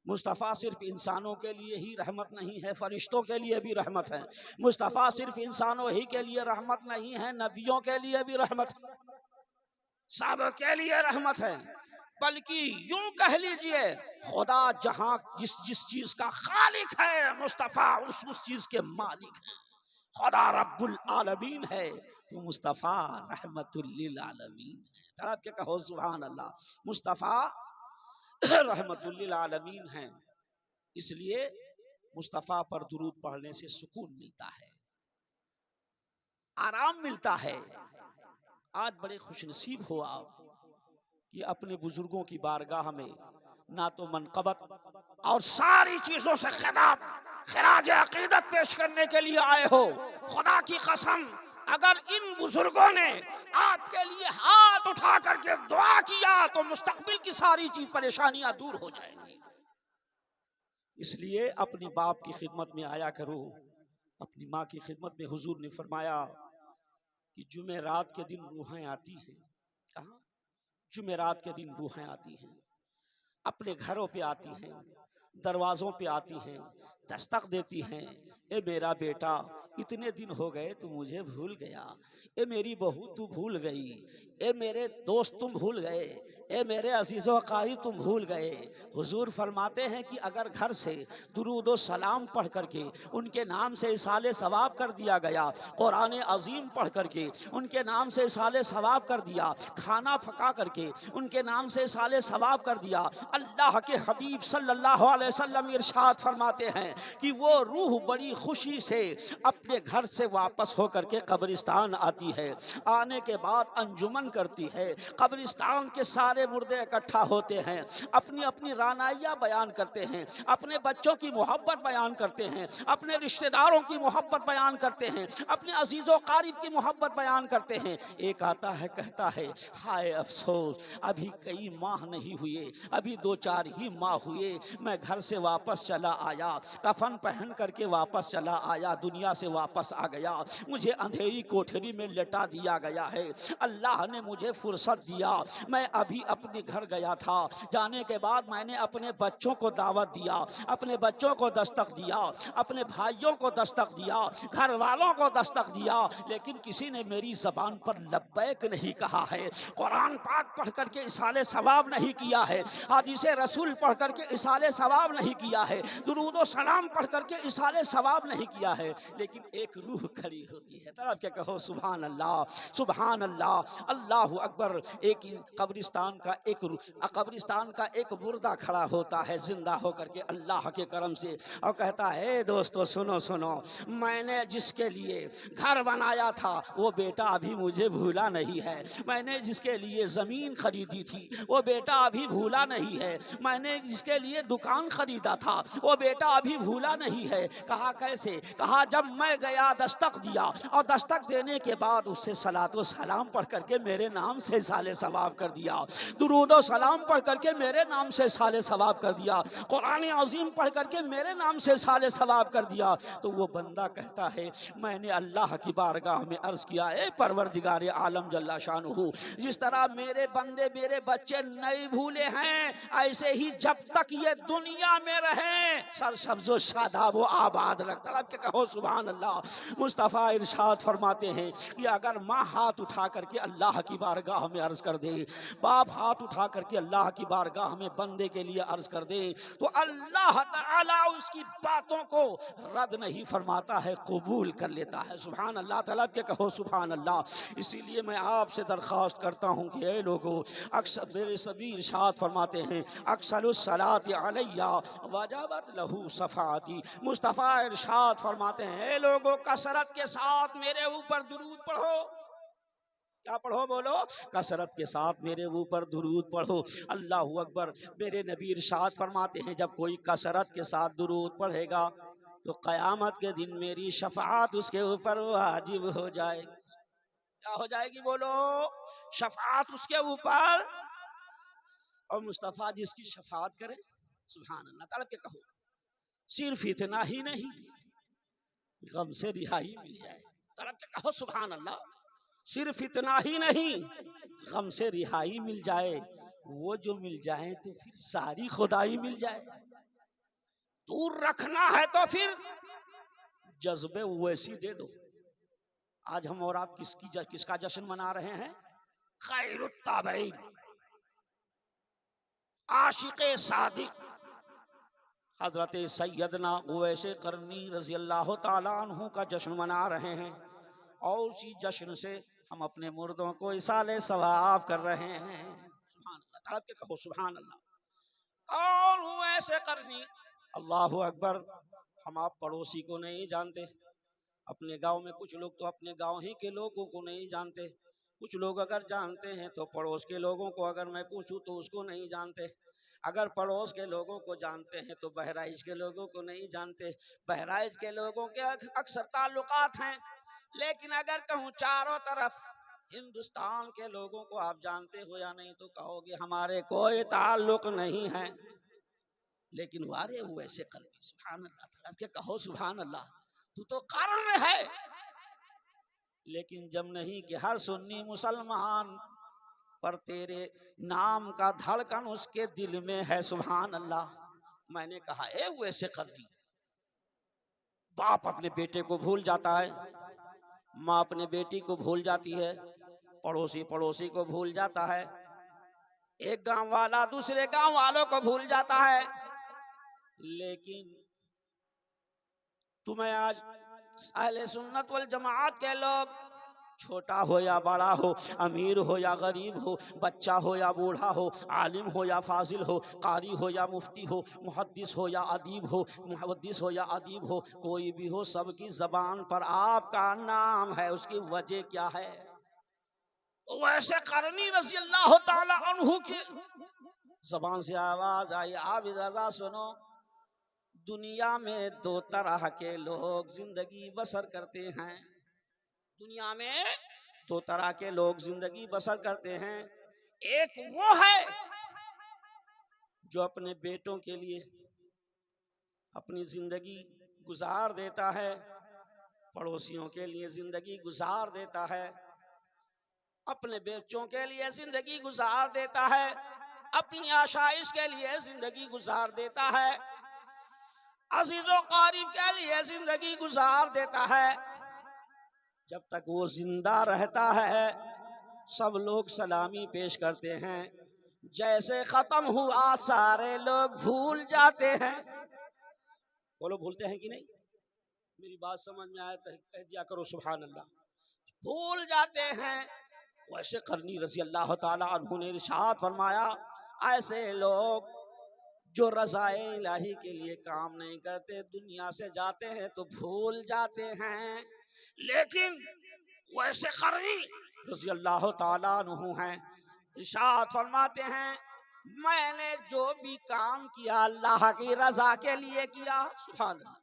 मुस्तफ़ा सिर्फ इंसानों के लिए ही रहमत नहीं है, फरिश्तों के लिए भी रहमत है। मुस्तफ़ा सिर्फ इंसानों ही के लिए रहमत नहीं है, नबियों के लिए भी रहमत है, सब के लिए रहमत है। बल्कि यूं कह लीजिए, खुदा जहां जिस जिस चीज का खालिक है, मुस्तफ़ा उस चीज के मालिक है। खुदा रब्बुल आलमीन है तो मुस्तफ़ा रहमतुल लिल आलमीन है। तड़प के कहो सुभान अल्लाह। मुस्तफ़ा रहमतुल लिल आलमीन है, इसलिए मुस्तफ़ा पर दुरूद पढ़ने से सुकून मिलता है, आराम मिलता है। आज बड़े खुशनसीब हो आप कि अपने बुजुर्गों की बारगाह में ना तो मनकबत और सारी चीजों से खिताब खिराज अकीदत पेश करने के लिए आए हो। खुदा की कसम, अगर इन बुजुर्गों ने आपके लिए हाथ उठा करके दुआ किया तो मुस्तकबिल की सारी चीज परेशानियां दूर हो जाएंगी। इसलिए अपने बाप की खिदमत में आया करो, अपनी माँ की खिदमत में। हुजूर ने फरमाया कि जुमेरात के दिन रूहें आती हैं। कहाँ? जुमेरात के दिन रूहें आती हैं, अपने घरों पे आती हैं, दरवाजों पे आती हैं, दस्तक देती हैं। ए मेरा बेटा, इतने दिन हो गए तू मुझे भूल गया। ए मेरी बहू तू भूल गई। ए मेरे दोस्त तुम भूल गए। ए मेरे अजीज़ो कारी तुम भूल गए। हुजूर फरमाते हैं कि अगर घर से दुरूद व सलाम पढ़ करके उनके नाम से इसाले सवाब कर दिया गया, कुरान अजीम पढ़ करके उनके नाम से इसाले सवाब कर दिया, खाना पका करके उनके नाम से इसाले सवाब कर दिया, अल्लाह के हबीब सल्लल्लाहु अलैहि वसल्लम इरशाद फरमाते हैं कि वो रूह बड़ी खुशी से अपने घर से वापस होकर के कब्रिस्तान आती है। आने के बाद अंजुमन करती है, कब्रिस्तान के सारे मुर्दे इकट्ठा होते हैं, अपनी अपनी रानाइयाँ बयान करते हैं, अपने बच्चों की मोहब्बत बयान करते हैं, अपने रिश्तेदारों की मोहब्बत बयान करते हैं, अपने अजीज़ो कारिब की मोहब्बत बयान करते हैं। एक आता है, कहता है हाय अफसोस, अभी कई माह नहीं हुए, अभी 2-4 ही माह हुए, मैं घर से वापस चला आया, कफन पहन करके वापस चला आया, दुनिया से वापस आ गया, मुझे अंधेरी कोठरी में लेटा दिया गया है, अल्लाह ने मुझे फुर्सत दिया, मैं अभी अपने घर गया था, जाने के बाद मैंने अपने बच्चों को दावत दिया, अपने बच्चों को दस्तक दिया, अपने भाइयों को दस्तक दिया, घर वालों को दस्तक दिया, लेकिन किसी ने मेरी ज़बान पर लब्बैक नहीं कहा है, कुरान पाक पढ़ करके इसाले सवाब नहीं किया है, हदीसे रसूल पढ़ करके इसाले सवाब नहीं किया है, दुरूद व सलाम पढ़ करके इसाले सवाब नहीं किया है। लेकिन एक रूह खड़ी होती है, तब क्या कहो सुभान अल्लाह, सुभान अल्लाह, अल्लाहु अकबर। एक कब्रिस्तान का एक मुर्दा खड़ा होता है जिंदा होकर के अल्लाह के करम से, और कहता है दोस्तों सुनो सुनो, मैंने जिसके लिए घर बनाया था वो बेटा अभी मुझे भूला नहीं है, मैंने जिसके लिए जमीन खरीदी थी वो बेटा अभी भूला नहीं है, मैंने जिसके लिए दुकान खरीदा था वो बेटा अभी भूला नहीं है। कहा कैसे? कहा जब मैं गया दस्तक दिया और दस्तक देने के बाद उससे सलात व सलाम पढ़ करके मेरे नाम से साले सवाब कर दिया, दुरूद व सलाम पढ़ करके मेरे नाम से साले सवाब कर दिया, कुरान अजीम पढ़ करके मेरे नाम से साले सवाब कर दिया, तो वो बंदा कहता है मैंने अल्लाह की बारगाह में अर्ज किया, ए परवरदिगार आलम जल्ला शानुहु, जिस तरह मेरे बंदे मेरे बच्चे नहीं भूले हैं, ऐसे ही जब तक ये दुनिया में रहे सरसब्ज़ो शादाब व आबाद रखता। अब क्या कहो सुभान अल्लाह। मुस्तफ़ा इरशाद फरमाते हैं कि अगर माँ हाथ उठा करके अल्लाह की बारगाह में अर्ज कर दे, बाप हाथ उठा करके अल्लाह की बारगाह में बंदे के लिए अर्ज कर दे, तो अल्लाह ताला उसकी बातों को रद्द नहीं फरमाता है, कबूल कर लेता है। सुभान अल्लाह ताला, के कहो सुभान अल्लाह। इसीलिए मैं आपसे दरख्वास्त करता हूँ कि ए लोगों, अक्सर मेरे सभी इरशाद फरमाते हैं अक्सरुस सलात अलैया वजबत लहू सफाती। मुस्तफ़ा इरशाद फरमाते हैं ए लोगों, कसरत के साथ मेरे ऊपर दुरूद पढ़ो। क्या पढ़ो? बोलो, कसरत के साथ मेरे ऊपर दुरूद पढ़ो। अल्लाहु अकबर। मेरे नबी इरशाद फरमाते हैं जब कोई कसरत के साथ दुरूद पढ़ेगा तो क़यामत के दिन मेरी शफाअत उसके ऊपर वाजिब हो जाएगी। क्या हो जाएगी? बोलो, शफाअत उसके ऊपर। और मुस्तफ़ा जिसकी शफाअत करे, सुभान अल्लाह, ताला के कहो सिर्फ इतना ही नहीं, गम से रिहाई मिल जाए। ताला के कहो सुभान अल्लाह। सिर्फ इतना ही नहीं, गम से रिहाई मिल जाए, वो जो मिल जाए तो फिर सारी खुदाई मिल जाए। दूर रखना है तो फिर जज्बे वैसी दे दो। आज हम और आप किसका जश्न मना रहे हैं? खैरुत ताबईन, आशिक़े सादिक हजरत सैयदना उवैस करनी रज़ी अल्लाह ताला अन्हु का जश्न मना रहे हैं, और उसी जश्न से हम अपने मुर्दों को इसाले सवाब कर रहे हैं। सुभान अल्लाह, तड़प के कहो सुभान अल्लाह। कौन उवैस करनी? अल्लाह अकबर। हम आप पड़ोसी को नहीं जानते, अपने गांव में कुछ लोग तो अपने गांव ही के लोगों को नहीं जानते, कुछ लोग अगर जानते हैं तो पड़ोस के लोगों को अगर मैं पूछूं तो उसको नहीं जानते, अगर पड़ोस के लोगों को जानते हैं तो बहराइच के लोगों को नहीं जानते। बहराइच के लोगों के अक्सर ताल्लुकात हैं, लेकिन अगर कहूँ चारों तरफ हिंदुस्तान के लोगों को आप जानते हो या नहीं तो कहोगे हमारे कोई ताल्लुक नहीं है। लेकिन वारे वो ऐसे कर दी, सुभान अल्लाह, क्या कहो सुभान अल्लाह, तू तो कारण में है। लेकिन जब नहीं कि हर सुन्नी मुसलमान पर तेरे नाम का धड़कन उसके दिल में है, सुभान अल्लाह। मैंने कहा वो ऐसे कर दी। बाप अपने बेटे को भूल जाता है, माँ अपने बेटी को भूल जाती है, पड़ोसी पड़ोसी को भूल जाता है, एक गांव वाला दूसरे गांव वालों को भूल जाता है। लेकिन तुम्हें आज अहले सुन्नत वल जमात के लोग, छोटा हो या बड़ा हो, अमीर हो या गरीब हो, बच्चा हो या बूढ़ा हो, आलिम हो या फाजिल हो, कारी हो या मुफ्ती हो, मुहद्दिस हो या अदीब हो, मुहद्दिस हो या अदीब हो, कोई भी हो, सबकी जबान पर आपका नाम है। उसकी वजह क्या है? वैसे करनी रज़ी अल्लाह ताला अन्हु के जबान से आवाज आई, आप रजा सुनो, दुनिया में दो तरह के लोग जिंदगी बसर करते हैं। दुनिया में दो तरह के लोग जिंदगी बसर करते हैं। एक वो है जो अपने बेटों के लिए अपनी जिंदगी गुजार देता है, पड़ोसियों के लिए जिंदगी गुजार देता है, अपने बच्चों के लिए जिंदगी गुजार देता है, अपनी आशाइश के लिए जिंदगी गुजार देता है, अजीजों कारिब के लिए जिंदगी गुजार देता है। जब तक वो जिंदा रहता है सब लोग सलामी पेश करते हैं, जैसे खत्म हुआ सारे लोग भूल जाते हैं। बोलो भूलते हैं कि नहीं? मेरी बात समझ में आए तो कह दिया करो सुभान अल्लाह। भूल जाते हैं। वैसे करनी रज़ी अल्लाह ताला अन्हु ने इरशाद फरमाया, ऐसे लोग जो रज़ाए इलाही के लिए काम नहीं करते, दुनिया से जाते हैं तो भूल जाते हैं। लेकिन वैसे करनी रज़ी अल्लाह ताला अन्हु हैं, इरशाद फरमाते हैं, मैंने जो भी काम किया अल्लाह की रजा के लिए किया। सुभान अल्लाह।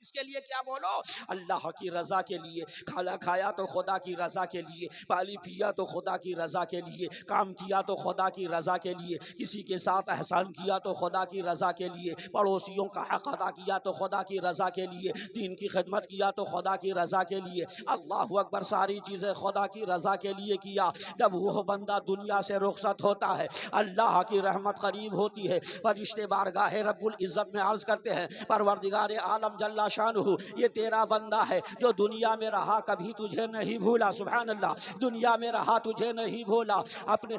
इसके लिए क्या बोलो? अल्लाह की रजा के लिए। खाना खाया तो खुदा की रजा के लिए, पानी पिया तो खुदा की रजा के लिए, काम किया तो खुदा की रजा के लिए, किसी के साथ एहसान किया तो खुदा की रजा के लिए, पड़ोसियों का हक अदा किया तो खुदा की रजा के लिए, दीन की खिदमत किया तो खुदा की रजा के लिए। अल्लाह अकबर, सारी चीजें खुदा की रजा के लिए किया। जब वो बंदा दुनिया से रुखसत होता है, अल्लाह की रहमत करीब होती है, फरिश्ते बारगाह रब्बुल इज्जत में अर्ज करते हैं, परवरदिगार आलम जल्ला शानुहु, ये तेरा बंदा है जो दुनिया में रहा कभी तुझे नहीं भूला। सुभान अल्लाह। दुनिया में रहा तुझे नहीं भूला, अपने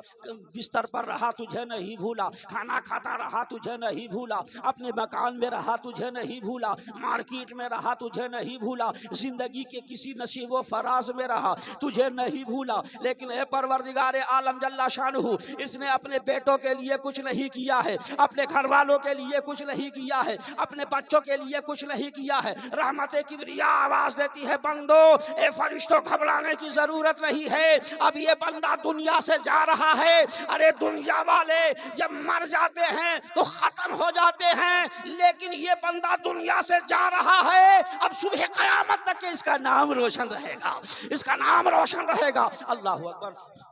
बिस्तर पर रहा तुझे नहीं भूला, खाना खाता रहा तुझे नहीं भूला, अपने मकान में रहा तुझे नहीं भूला, मार्केट में रहा तुझे नहीं भूला, जिंदगी के किसी नसीबो फराज में रहा तुझे नहीं भूला। लेकिन ए परवरदिगार आलम जल्ला शानुहु, इसने अपने बेटों के लिए कुछ नहीं किया है, अपने घर वालों के लिए कुछ नहीं किया है, अपने बच्चों के लिए कुछ नहीं किया है। रहमत किबरिया आवाज देती है, बंदो ए फरिश्तों घबराने की जरूरत नहीं है, अब ये बंदा दुनिया से जा रहा है। अरे दुनिया वाले जब मर जाते हैं तो खत्म हो जाते हैं, लेकिन ये बंदा दुनिया से जा रहा है, अब सुबह कयामत तक के इसका नाम रोशन रहेगा, इसका नाम रोशन रहेगा। अल्लाह अकबर।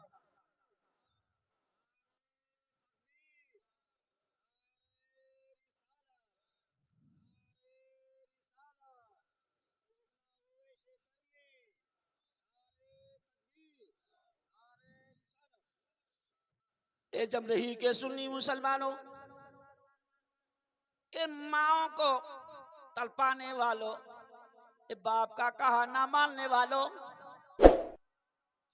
ए जमरही के सुन्नी मुसलमानों, कि माओ को तड़पाने वालों, बाप का कहा ना मानने वालों,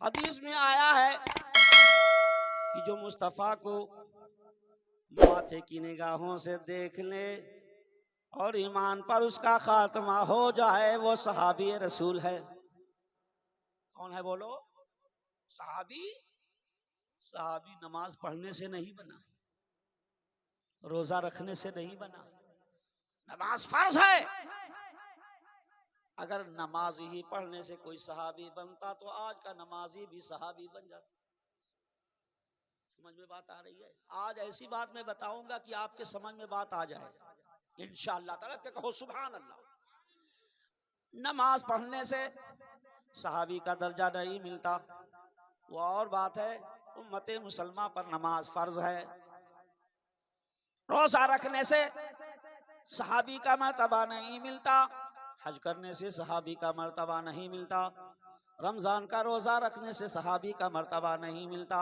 हदीस में आया है कि जो मुस्तफा को माथे की निगाहों से देख ले और ईमान पर उसका खात्मा हो जाए, वो सहाबी रसूल है। कौन है बोलो? सहाबी। सहाबी नमाज पढ़ने से नहीं बना, रोजा रखने से नहीं बना। नमाज फर्ज है। अगर नमाज ही पढ़ने से कोई सहाबी बनता तो आज का नमाजी भी सहाबी बन जाता। समझ में बात आ रही है? आज ऐसी बात मैं बताऊंगा कि आपके समझ में बात आ जाए इंशाअल्लाह ताला। के कहो सुभान अल्लाह। नमाज पढ़ने से सहाबी का दर्जा नहीं मिलता, वो और बात है। उम्मते मुसलमान पर नमाज फर्ज है। रोजा रखने से सहाबी का मर्तबा नहीं मिलता, हज करने से सहाबी का मर्तबा नहीं मिलता, रमजान का रोजा रखने से सहाबी का मर्तबा नहीं मिलता।